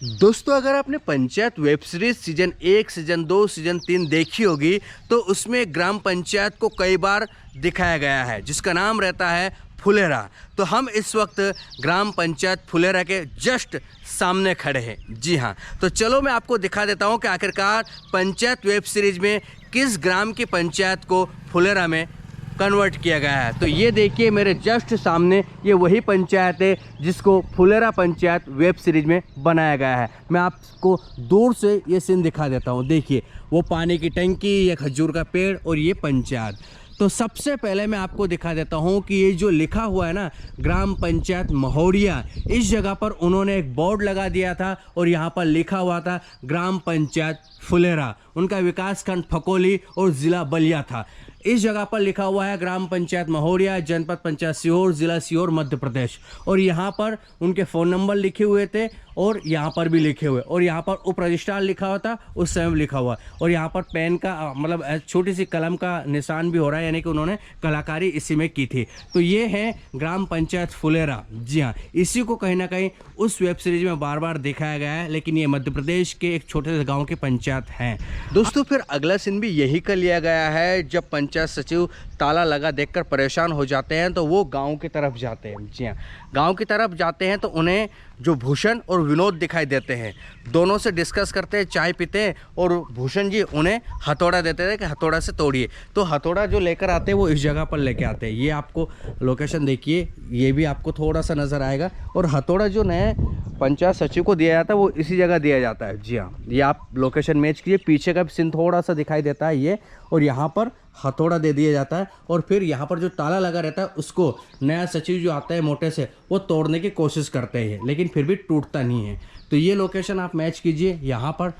दोस्तों, अगर आपने panchayat web series season 1, season 2, season 3 देखी होगी तो उसमें ग्राम पंचायत को कई बार दिखाया गया है जिसका नाम रहता है फुलेरा। तो हम इस वक्त ग्राम पंचायत फुलेरा के जस्ट सामने खड़े हैं। जी हाँ, तो चलो मैं आपको दिखा देता हूँ कि आखिरकार पंचायत वेब सीरीज में किस ग्राम की पंचायत को फुलेरा में कन्वर्ट किया गया है। तो ये देखिए मेरे जस्ट सामने ये वही पंचायत है जिसको फुलेरा पंचायत वेब सीरीज में बनाया गया है। मैं आपको दूर से ये सीन दिखा देता हूँ। देखिए वो पानी की टंकी, ये खजूर का पेड़ और ये पंचायत। तो सबसे पहले मैं आपको दिखा देता हूँ कि ये जो लिखा हुआ है ना ग्राम पंचायत महोड़िया, इस जगह पर उन्होंने एक बोर्ड लगा दिया था और यहाँ पर लिखा हुआ था ग्राम पंचायत फुलेरा। उनका विकास खंड फकोली और ज़िला बलिया था। इस जगह पर लिखा हुआ है ग्राम पंचायत महोड़िया, जनपद पंचायत सीहोर, ज़िला सीहोर, मध्य प्रदेश। और यहाँ पर उनके फ़ोन नंबर लिखे हुए थे और यहाँ पर भी लिखे हुए, और यहाँ पर उप रजिस्ट्रार लिखा हुआ था, उस समय लिखा हुआ, और यहाँ पर पेन का मतलब छोटी सी कलम का निशान भी हो रहा है, यानी कि उन्होंने कलाकारी इसी में की थी। तो ये है ग्राम पंचायत फुलेरा। जी हाँ, इसी को कहीं ना कहीं उस वेब सीरीज में बार बार दिखाया गया है, लेकिन ये मध्य प्रदेश के एक छोटे से गाँव की पंचायत है। दोस्तों, फिर अगला सीन भी यही का लिया गया है। जब पंचायत सचिव ताला लगा देखकर परेशान हो जाते हैं तो वो गांव की तरफ जाते हैं। जी हाँ, गांव की तरफ जाते हैं तो उन्हें जो भूषण और विनोद दिखाई देते हैं। दोनों से डिस्कस करते हैं, चाय पीते हैं, और भूषण जी उन्हें हथौड़ा देते थे कि हथौड़ा से तोड़िए। तो हथौड़ा जो लेकर आते हैं वो इस जगह पर लेके आते हैं। ये आपको लोकेशन देखिए, ये भी आपको थोड़ा सा नज़र आएगा। और हथौड़ा जो नए पंचायत सचिव को दिया जाता है वो इसी जगह दिया जाता है। जी हाँ, ये आप लोकेशन मैच कीजिए, पीछे का सीन थोड़ा सा दिखाई देता है ये, और यहाँ पर हथौड़ा दे दिया जाता है। और फिर यहाँ पर जो ताला लगा रहता है उसको नया सचिव जो आता है मोटे से, वो तोड़ने की कोशिश करते हैं, लेकिन फिर भी टूटता नहीं है। तो ये लोकेशन आप मैच कीजिए, यहाँ पर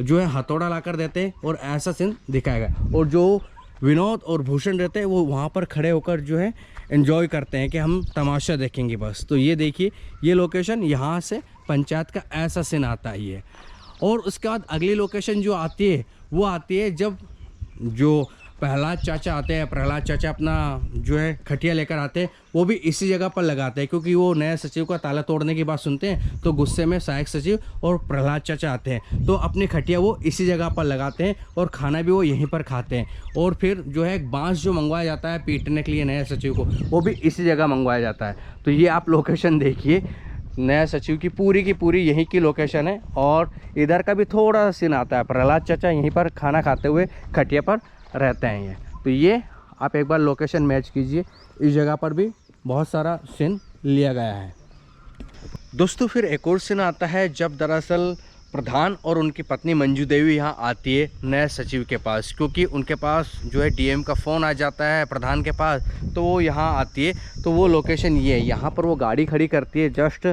जो है हथौड़ा लाकर देते हैं और ऐसा सीन दिखाएगा। और जो विनोद और भूषण रहते हैं वो वहाँ पर खड़े होकर जो है एंजॉय करते हैं कि हम तमाशा देखेंगे बस। तो ये देखिए, ये लोकेशन यहाँ से पंचायत का ऐसा सीन आता ही है। और उसके बाद अगली लोकेशन जो आती है वो आती है जब जो प्रहलाद चाचा आते हैं। प्रहलाद चाचा अपना जो है खटिया लेकर आते हैं, वो भी इसी जगह पर लगाते हैं, क्योंकि वो नए सचिव का ताला तोड़ने की बात सुनते हैं तो गुस्से में सहायक सचिव और प्रहलाद चाचा आते हैं। तो अपनी खटिया वो इसी जगह पर लगाते हैं और खाना भी वो यहीं पर खाते हैं। और फिर जो है बांस जो मंगवाया जाता है पीटने के लिए नए सचिव को, वो भी इसी जगह मंगवाया जाता है। तो ये आप लोकेशन देखिए, नया सचिव की पूरी यहीं की लोकेशन है। और इधर का भी थोड़ा सा सीन आता है, प्रहलाद चाचा यहीं पर खाना खाते हुए खटिया पर रहते हैं ये। तो ये आप एक बार लोकेशन मैच कीजिए, इस जगह पर भी बहुत सारा सीन लिया गया है। दोस्तों, फिर एक और सीन आता है जब दरअसल प्रधान और उनकी पत्नी मंजू देवी यहाँ आती है नए सचिव के पास, क्योंकि उनके पास जो है डीएम का फ़ोन आ जाता है प्रधान के पास। तो वो यहाँ आती है, तो वो लोकेशन ये है। यहाँ पर वो गाड़ी खड़ी करती है जस्ट,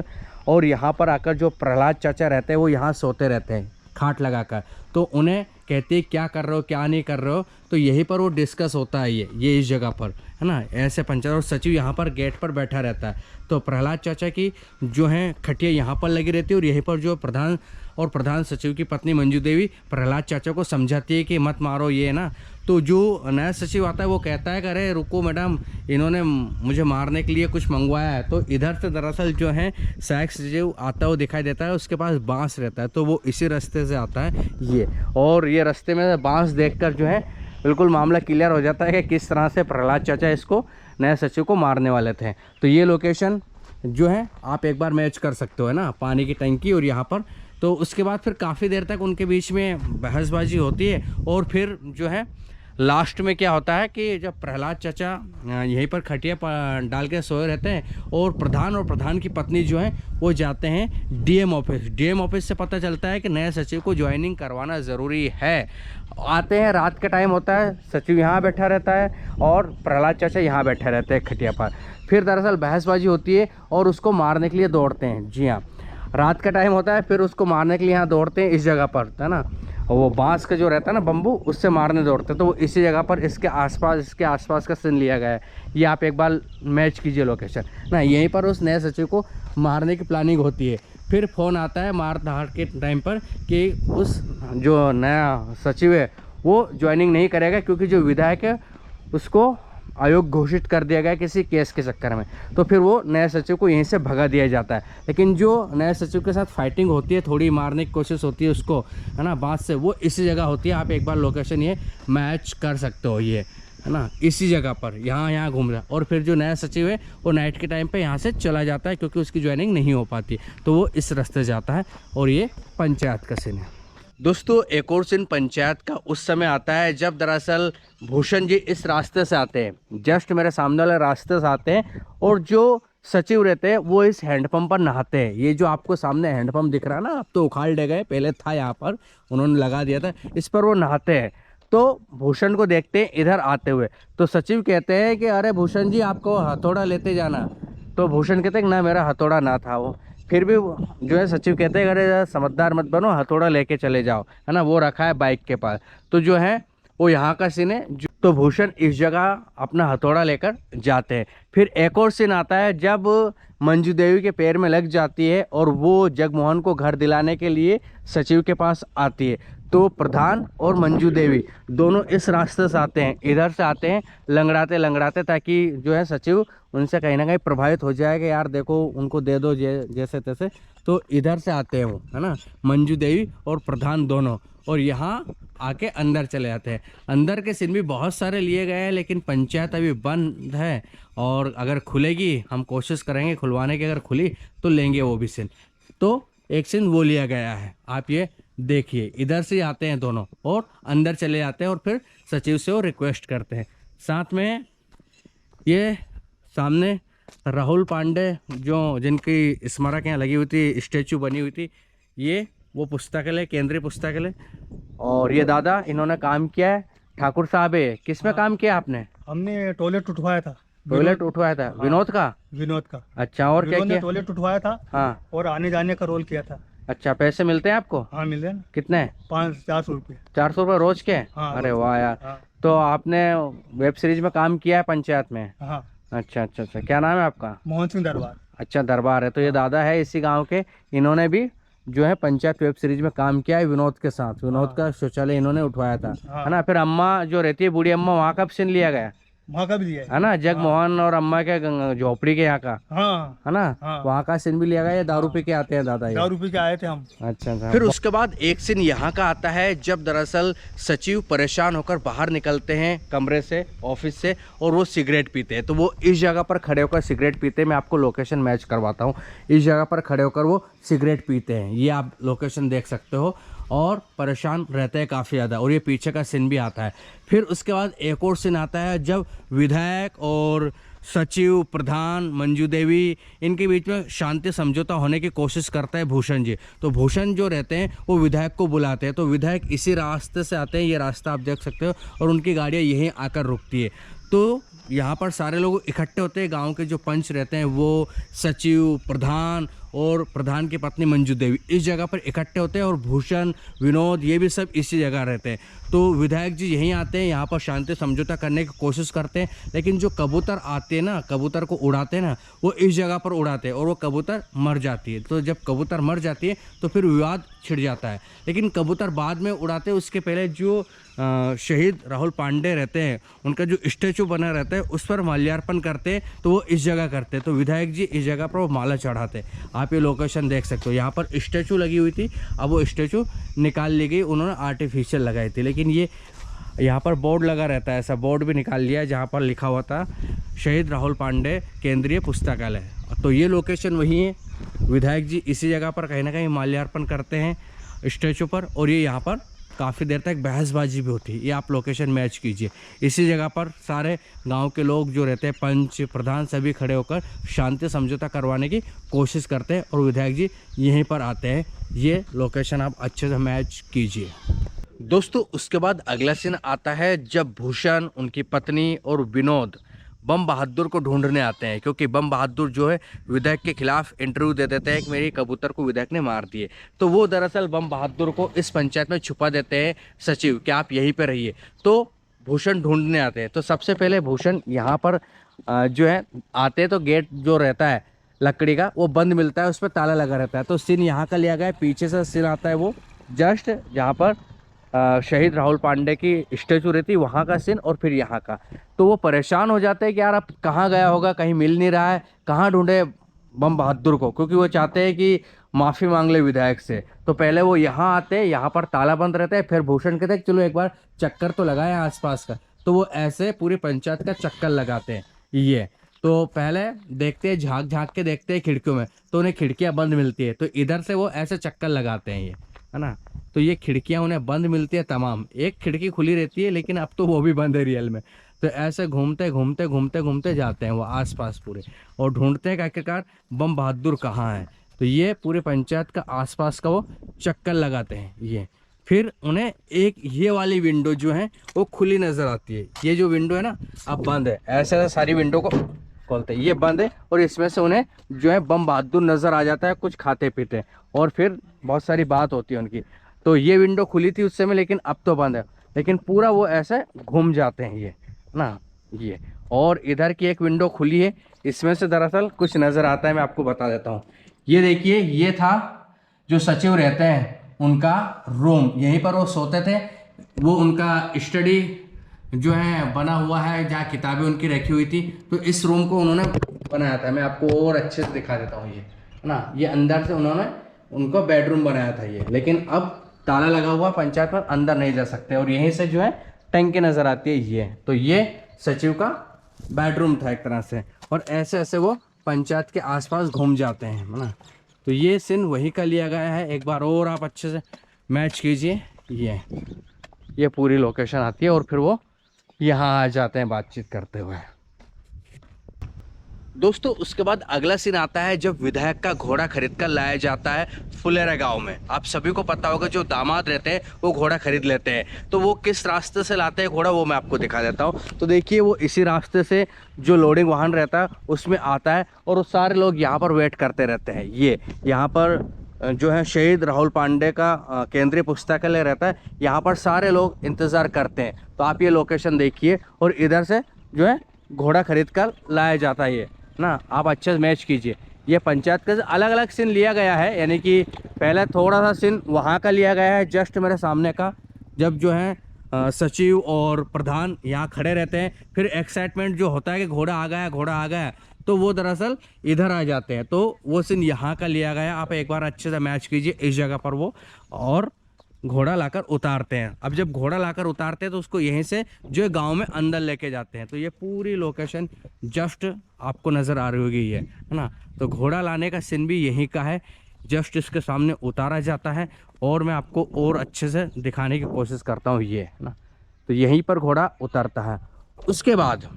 और यहाँ पर आकर जो प्रहलाद चाचा रहते हैं वो यहाँ सोते रहते हैं खाट लगाकर। तो उन्हें कहते हैं क्या कर रहे हो, क्या नहीं कर रहे हो। तो यहीं पर वो डिस्कस होता है ये इस जगह पर, है ना। ऐसे पंचायत और सचिव यहाँ पर गेट पर बैठा रहता है। तो प्रहलाद चाचा की जो है खटिया यहाँ पर लगी रहती है, और यहीं पर जो प्रधान सचिव की पत्नी मंजू देवी प्रहलाद चाचा को समझाती है कि मत मारो ये ना। तो जो नया सचिव आता है वो कहता है कि अरे रुको मैडम, इन्होंने मुझे मारने के लिए कुछ मंगवाया है। तो इधर से दरअसल जो है सहायक सचिव आता हुआ दिखाई देता है, उसके पास बांस रहता है, तो वो इसी रास्ते से आता है ये। और ये रास्ते में बांस देखकर जो है बिल्कुल मामला क्लियर हो जाता है कि किस तरह से प्रहलाद चाचा इसको नए सचिव को मारने वाले थे। तो ये लोकेशन जो है आप एक बार मैच कर सकते हो, है ना, पानी की टंकी और यहाँ पर। तो उसके बाद फिर काफ़ी देर तक उनके बीच में बहसबाजी होती है। और फिर जो है लास्ट में क्या होता है कि जब प्रहलाद चाचा यहीं पर खटिया डाल के सोए रहते हैं, और प्रधान की पत्नी जो है वो जाते हैं डीएम ऑफिस। डीएम ऑफिस से पता चलता है कि नए सचिव को ज्वाइनिंग करवाना ज़रूरी है। आते हैं, रात का टाइम होता है, सचिव यहाँ बैठा रहता है और प्रहलाद चाचा यहाँ बैठे रहते हैं खटिया पर। फिर दरअसल बहसबाजी होती है और उसको मारने के लिए दौड़ते हैं। जी हाँ, रात का टाइम होता है, फिर उसको मारने के लिए यहाँ दौड़ते हैं इस जगह पर, है ना। वो बांस का जो रहता है ना बम्बू, उससे मारने दौड़ते हैं। तो वो इसी जगह पर इसके आसपास का सीन लिया गया है। ये आप एक बार मैच कीजिए लोकेशन ना। यहीं पर उस नए सचिव को मारने की प्लानिंग होती है। फिर फ़ोन आता है मार धाड़ के टाइम पर कि उस जो नया सचिव है वो ज्वाइनिंग नहीं करेगा, क्योंकि जो विधायक है उसको अयोग्य घोषित कर दिया गया किसी केस के चक्कर में, तो फिर वो नए सचिव को यहीं से भगा दिया जाता है। लेकिन जो नए सचिव के साथ फाइटिंग होती है, थोड़ी मारने की कोशिश होती है उसको, है ना, बात से, वो इसी जगह होती है। आप एक बार लोकेशन ये मैच कर सकते हो, ये है ना, इसी जगह पर यहाँ घूम रहा है। और फिर जो नया सचिव है वो नाइट के टाइम पे यहाँ से चला जाता है क्योंकि उसकी ज्वाइनिंग नहीं हो पाती, तो वो इस रास्ते जाता है। और ये पंचायत का सीन है। दोस्तों एक और सीन पंचायत का उस समय आता है जब दरअसल भूषण जी इस रास्ते से आते हैं, जस्ट मेरे सामने वाले रास्ते से आते हैं, और जो सचिव रहते हैं वो इस हैंडपंप पर नहाते हैं। ये जो आपको सामने हैंडपंप दिख रहा है ना, अब तो उखाड़ ले गए, पहले था यहाँ पर, उन्होंने लगा दिया था, इस पर वो नहाते हैं। तो भूषण को देखते हैं इधर आते हुए, तो सचिव कहते हैं कि अरे भूषण जी आपको हथौड़ा लेते जाना। तो भूषण कहते हैं ना मेरा हथौड़ा ना था वो। फिर भी जो है सचिव कहते हैं अरे समझदार मत बनो, हथौड़ा लेके चले जाओ, है ना, वो रखा है बाइक के पास। तो जो है वो यहाँ का सीन है। तो भूषण इस जगह अपना हथौड़ा लेकर जाते हैं। फिर एक और सीन आता है जब मंजू देवी के पैर में लग जाती है और वो जगमोहन को घर दिलाने के लिए सचिव के पास आती है। तो प्रधान और मंजू देवी दोनों इस रास्ते से आते हैं, इधर से आते हैं लंगड़ाते लंगड़ाते, ताकि जो है सचिव उनसे कहीं ना कहीं प्रभावित हो जाए कि यार देखो उनको दे दो जैसे तैसे। तो इधर से आते हैं वो, है ना, मंजू देवी और प्रधान दोनों, और यहाँ आके अंदर चले जाते हैं। अंदर के सीन भी बहुत सारे लिए गए हैं, लेकिन पंचायत अभी बंद है, और अगर खुलेगी हम कोशिश करेंगे खुलवाने की, अगर खुली तो लेंगे वो भी सीन। तो एक सीन वो लिया गया है, आप ये देखिए। इधर से आते हैं दोनों और अंदर चले जाते हैं, और फिर सचिव से वो रिक्वेस्ट करते हैं। साथ में ये सामने राहुल पांडे जो जिनकी स्मारक यहाँ लगी हुई थी, स्टैचू बनी हुई थी, ये वो पुस्तकालय, केंद्रीय पुस्तकालय। और ये दादा इन्होंने काम किया है, ठाकुर साहब है। किस में काम किया आपने? हमने टॉयलेट उठवाया था। टॉयलेट उठवाया था? हाँ, विनोद का? विनोद का। अच्छा, और क्या किया? टॉयलेट उठवाया था। हाँ, और आने जाने का रोल किया था। अच्छा, पैसे मिलते हैं आपको? हाँ मिल रहे ना। कितने? 400 रुपये। 400 रुपये रोज के? हाँ, अरे वाह यार। हाँ, तो आपने वेब सीरीज में काम किया है पंचायत में? हाँ। अच्छा अच्छा अच्छा, क्या नाम है आपका? मोहन सिंह दरबार। अच्छा, दरबार है। तो ये दादा है इसी गांव के, इन्होंने भी जो है पंचायत वेब सीरीज में काम किया है विनोद के साथ। विनोद का शौचालय इन्होंने उठवाया था, है ना। फिर अम्मा जो रहती है बूढ़ी अम्मा, वहाँ कब सीन लिया गया, वहाँ का भी लिया है ना, जगमोहन और अम्मा के झोपड़ी के यहाँ का, हाँ, है ना, हाँ। वहाँ का सीन भी लिया गया। ये दारू पी के आते हैं दादा, ये 4 रुपये के आए थे हम। अच्छा अच्छा। फिर उसके बाद एक सीन यहाँ का आता है जब दरअसल सचिव परेशान होकर बाहर निकलते हैं कमरे से, ऑफिस से, और वो सिगरेट पीते हैं। तो वो इस जगह पर खड़े होकर सिगरेट पीते हैं। मैं आपको लोकेशन मैच करवाता हूँ। इस जगह पर खड़े होकर वो सिगरेट पीते हैं, ये आप लोकेशन देख सकते हो, और परेशान रहते हैं काफ़ी ज़्यादा। और ये पीछे का सीन भी आता है। फिर उसके बाद एक और सीन आता है जब विधायक और सचिव, प्रधान, मंजू देवी, इनके बीच में शांति समझौता होने की कोशिश करता है भूषण जी। तो भूषण जो रहते हैं वो विधायक को बुलाते हैं। तो विधायक इसी रास्ते से आते हैं, ये रास्ता आप देख सकते हो, और उनकी गाड़ियाँ यहीं आकर रुकती है। तो यहाँ पर सारे लोग इकट्ठे होते हैं, गांव के जो पंच रहते हैं वो, सचिव, प्रधान और प्रधान की पत्नी मंजू देवी इस जगह पर इकट्ठे होते हैं, और भूषण, विनोद, ये भी सब इसी जगह रहते हैं। तो विधायक जी यहीं आते हैं, यहाँ पर शांति समझौता करने की कोशिश करते हैं। लेकिन जो कबूतर आते हैं ना, कबूतर को उड़ाते हैं ना, वो इस जगह पर उड़ाते हैं, और वो कबूतर मर जाती है। तो जब कबूतर मर जाती है तो फिर विवाद छिड़ जाता है। लेकिन कबूतर बाद में उड़ाते हैं, उसके पहले जो शहीद राहुल पांडे रहते हैं उनका जो स्टैचू बना रहता है उस पर माल्यार्पण करते हैं। तो वो इस जगह करते हैं। तो विधायक जी इस जगह पर वो माला चढ़ाते हैं। आप ये लोकेशन देख सकते हो, यहाँ पर स्टैचू लगी हुई थी, अब वो स्टैचू निकाल ली गई, उन्होंने आर्टिफिशियल लगाई थी। लेकिन ये यहाँ पर बोर्ड लगा रहता है, ऐसा बोर्ड भी निकाल लिया है जहाँ पर लिखा हुआ था शहीद राहुल पांडे केंद्रीय पुस्तकालय। तो ये लोकेशन वही है। विधायक जी इसी जगह पर कहीं ना कहीं माल्यार्पण करते हैं स्टैचू पर, और ये यहाँ पर काफ़ी देर तक बहसबाजी भी होती है। ये आप लोकेशन मैच कीजिए। इसी जगह पर सारे गांव के लोग जो रहते हैं, पंच, प्रधान, सभी खड़े होकर शांति समझौता करवाने की कोशिश करते हैं, और विधायक जी यहीं पर आते हैं। ये लोकेशन आप अच्छे से मैच कीजिए। दोस्तों उसके बाद अगला सीन आता है जब भूषण, उनकी पत्नी और विनोद बम बहादुर को ढूंढने आते हैं, क्योंकि बम बहादुर जो है विधायक के खिलाफ इंटरव्यू दे देते हैं कि मेरी कबूतर को विधायक ने मार दिए। तो वो दरअसल बम बहादुर को इस पंचायत में छुपा देते हैं सचिव, कि आप यहीं पे रहिए। तो भूषण ढूंढने आते हैं। तो सबसे पहले भूषण यहाँ पर जो है आते हैं, तो गेट जो रहता है लकड़ी का वो बंद मिलता है, उस पर ताला लगा रहता है। तो सीन यहाँ का लिया गया है। पीछे से सीन आता है वो जस्ट जहाँ पर शहीद राहुल पांडे की स्टेचू रहती है, वहाँ का सीन और फिर यहाँ का। तो वो परेशान हो जाते हैं कि यार अब कहाँ गया होगा, कहीं मिल नहीं रहा है, कहाँ ढूंढे बम बहादुर को, क्योंकि वो चाहते हैं कि माफ़ी मांग ले विधायक से। तो पहले वो यहाँ आते हैं, यहाँ पर ताला बंद रहता है, फिर भूषण कहते हैं चलो एक बार चक्कर तो लगाए आसपास का। तो वो ऐसे पूरी पंचायत का चक्कर लगाते हैं। ये तो पहले देखते हैं, झांक झांक के देखते हैं खिड़कियों में, तो उन्हें खिड़कियां बंद मिलती है, तो इधर से वो ऐसे चक्कर लगाते हैं ये, है ना। तो ये खिड़कियां उन्हें बंद मिलती है तमाम, एक खिड़की खुली रहती है लेकिन अब तो वो भी बंद है रियल में। तो ऐसे घूमते घूमते घूमते घूमते जाते हैं वो आसपास पूरे, और ढूंढते हैं कि आखिरकार बम बहादुर कहाँ है। तो ये पूरे पंचायत का आसपास का वो चक्कर लगाते हैं ये। फिर उन्हें एक ये वाली विंडो जो है वो खुली नज़र आती है। ये जो विंडो है ना अब बंद है, ऐसे सारी विंडो को खोलते हैं, ये बंद है, और इसमें से उन्हें जो है बम बहादुर नज़र आ जाता है, कुछ खाते पीते, और फिर बहुत सारी बात होती है उनकी। तो ये विंडो खुली थी उस समय लेकिन अब तो बंद है, लेकिन पूरा वो ऐसे घूम जाते हैं ये ना ये। और इधर की एक विंडो खुली है, इसमें से दरअसल कुछ नज़र आता है, मैं आपको बता देता हूँ। ये देखिए, ये था जो सचिव रहते हैं उनका रूम, यहीं पर वो सोते थे। वो उनका स्टडी जो है बना हुआ है, जहाँ किताबें उनकी रखी हुई थी। तो इस रूम को उन्होंने बनाया था, मैं आपको और अच्छे से दिखा देता हूँ ये ना। ये अंदर से उन्होंने उनको बेडरूम बनाया था ये, लेकिन अब ताला लगा हुआ पंचायत पर, अंदर नहीं जा सकते। और यहीं से जो है टंकी नज़र आती है ये। तो ये सचिव का बेडरूम था एक तरह से, और ऐसे ऐसे वो पंचायत के आसपास घूम जाते हैं, है ना। तो ये सीन वही का लिया गया है, एक बार और आप अच्छे से मैच कीजिए। ये पूरी लोकेशन आती है, और फिर वो यहाँ आ जाते हैं बातचीत करते हुए। दोस्तों उसके बाद अगला सीन आता है जब विधायक का घोड़ा खरीद कर लाया जाता है फुलेरा गांव में। आप सभी को पता होगा जो दामाद रहते हैं वो घोड़ा खरीद लेते हैं। तो वो किस रास्ते से लाते हैं घोड़ा, वो मैं आपको दिखा देता हूँ। तो देखिए, वो इसी रास्ते से जो लोडिंग वाहन रहता है उसमें आता है, और वो सारे लोग यहाँ पर वेट करते रहते हैं। ये यहाँ पर जो है शहीद राहुल पांडे का केंद्रीय पुस्तकालय रहता है, यहाँ पर सारे लोग इंतज़ार करते हैं। तो आप ये लोकेशन देखिए, और इधर से जो है घोड़ा खरीद कर लाया जाता है ये ना। आप अच्छे से मैच कीजिए। ये पंचायत का अलग अलग सीन लिया गया है, यानी कि पहले थोड़ा सा सीन वहाँ का लिया गया है जस्ट मेरे सामने का, जब जो है सचिव और प्रधान यहाँ खड़े रहते हैं। फिर एक्साइटमेंट जो होता है कि घोड़ा आ गया, घोड़ा आ गया, तो वो दरअसल इधर आ जाते हैं। तो वो सीन यहाँ का लिया गया। आप एक बार अच्छे से मैच कीजिए इस जगह पर वो, और घोड़ा लाकर उतारते हैं। अब जब घोड़ा लाकर उतारते हैं तो उसको यहीं से जो है गांव में अंदर लेके जाते हैं। तो ये पूरी लोकेशन जस्ट आपको नज़र आ रही होगी ये, है ना। तो घोड़ा लाने का सीन भी यहीं का है, जस्ट इसके सामने उतारा जाता है, और मैं आपको और अच्छे से दिखाने की कोशिश करता हूँ ये, है ना। तो यहीं पर घोड़ा उतरता है। उसके बाद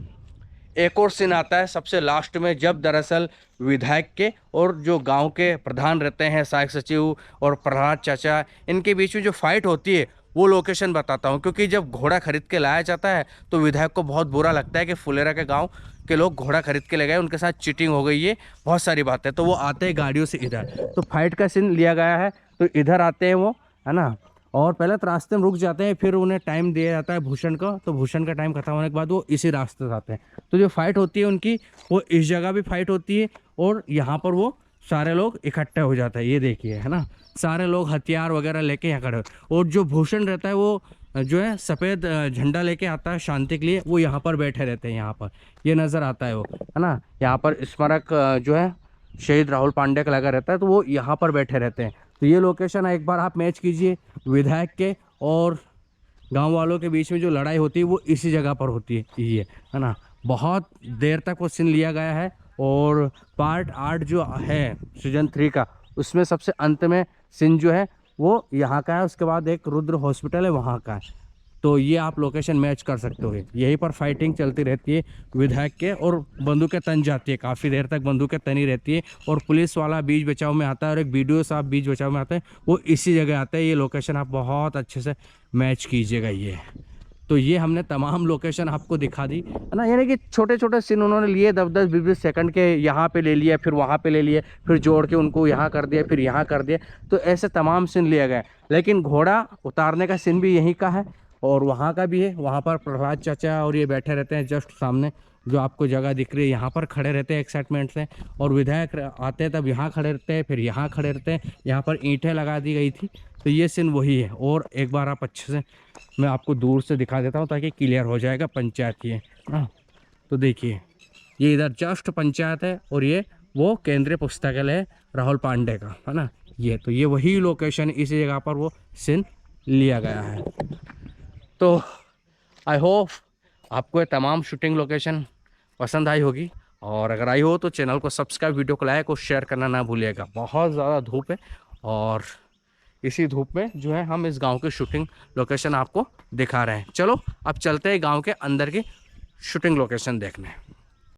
एक और सीन आता है सबसे लास्ट में, जब दरअसल विधायक के और जो गांव के प्रधान रहते हैं, सहायक सचिव और प्रहलाद चाचा, इनके बीच में जो फाइट होती है वो लोकेशन बताता हूँ। क्योंकि जब घोड़ा खरीद के लाया जाता है तो विधायक को बहुत बुरा लगता है कि फुलेरा के गांव के लोग घोड़ा खरीद के ले गए, उनके साथ चीटिंग हो गई है, बहुत सारी बातें। तो वो आते हैं गाड़ियों से इधर, तो फाइट का सीन लिया गया है। तो इधर आते हैं वो, है ना, और पहले तो रास्ते में रुक जाते हैं, फिर उन्हें टाइम दिया जाता है भूषण का। तो भूषण का टाइम खत्म होने के बाद वो इसी रास्ते से आते हैं। तो जो फाइट होती है उनकी, वो इस जगह भी फाइट होती है, और यहाँ पर वो सारे लोग इकट्ठे हो जाते हैं। ये देखिए, है ना, सारे लोग हथियार वगैरह लेके यहाँ खड़े। और जो भूषण रहता है वो जो है सफ़ेद झंडा लेके आता है शांति के लिए, वो यहाँ पर बैठे रहते हैं। यहाँ पर ये नज़र आता है वो, है ना। यहाँ पर स्मारक जो है शहीद राहुल पांडे का लगा रहता है, तो वो यहाँ पर बैठे रहते हैं। तो ये लोकेशन एक बार आप मैच कीजिए, विधायक के और गांव वालों के बीच में जो लड़ाई होती है वो इसी जगह पर होती है ये, है ना। बहुत देर तक वो सीन लिया गया है, और पार्ट 8 जो है सीजन 3 का, उसमें सबसे अंत में सीन जो है वो यहाँ का है। उसके बाद एक रुद्र हॉस्पिटल है वहाँ का है। तो ये आप लोकेशन मैच कर सकते हो। यहीं पर फाइटिंग चलती रहती है विधायक के, और बंदूकें तन जाती है, काफ़ी देर तक बंदूकें तनी रहती है, और पुलिस वाला बीच बचाव में आता है, और एक वीडियो साहब बीच बचाव में आते हैं, वो इसी जगह आता है। ये लोकेशन आप बहुत अच्छे से मैच कीजिएगा ये। तो ये हमने तमाम लोकेशन आपको दिखा दी, है ना। यानी कि छोटे छोटे सीन उन्होंने लिए 10-10, 20-20 सेकंड के, यहाँ पे ले लिया, फिर वहाँ पे ले लिए, फिर जोड़ के उनको यहाँ कर दिया, फिर यहाँ कर दिया। तो ऐसे तमाम सीन लिया गया। लेकिन घोड़ा उतारने का सीन भी यहीं का है, और वहाँ का भी है। वहाँ पर प्रहलाद चाचा और ये बैठे रहते हैं जस्ट सामने, जो आपको जगह दिख रही है, यहाँ पर खड़े रहते हैं एक्साइटमेंट से। और विधायक आते हैं तब यहाँ खड़े रहते हैं, फिर यहाँ खड़े रहते हैं। यहाँ पर ईंटें लगा दी गई थी तो ये सीन वही है। और एक बार आप अच्छे से मैं आपको दूर से दिखा देता हूँ ताकि क्लियर हो जाएगा पंचायत ये। हाँ, तो देखिए ये इधर जस्ट पंचायत है और ये वो केंद्रीय पुस्तकालय है राहुल पांडे का, है ना। ये तो ये वही लोकेशन, इसी जगह पर वो सीन लिया गया है। तो आई होप आपको ये तमाम शूटिंग लोकेशन पसंद आई होगी, और अगर आई हो तो चैनल को सब्सक्राइब, वीडियो को लाइक और शेयर करना ना भूलिएगा। बहुत ज़्यादा धूप है और इसी धूप में जो है हम इस गांव की शूटिंग लोकेशन आपको दिखा रहे हैं। चलो अब चलते हैं गांव के अंदर की शूटिंग लोकेशन देखने।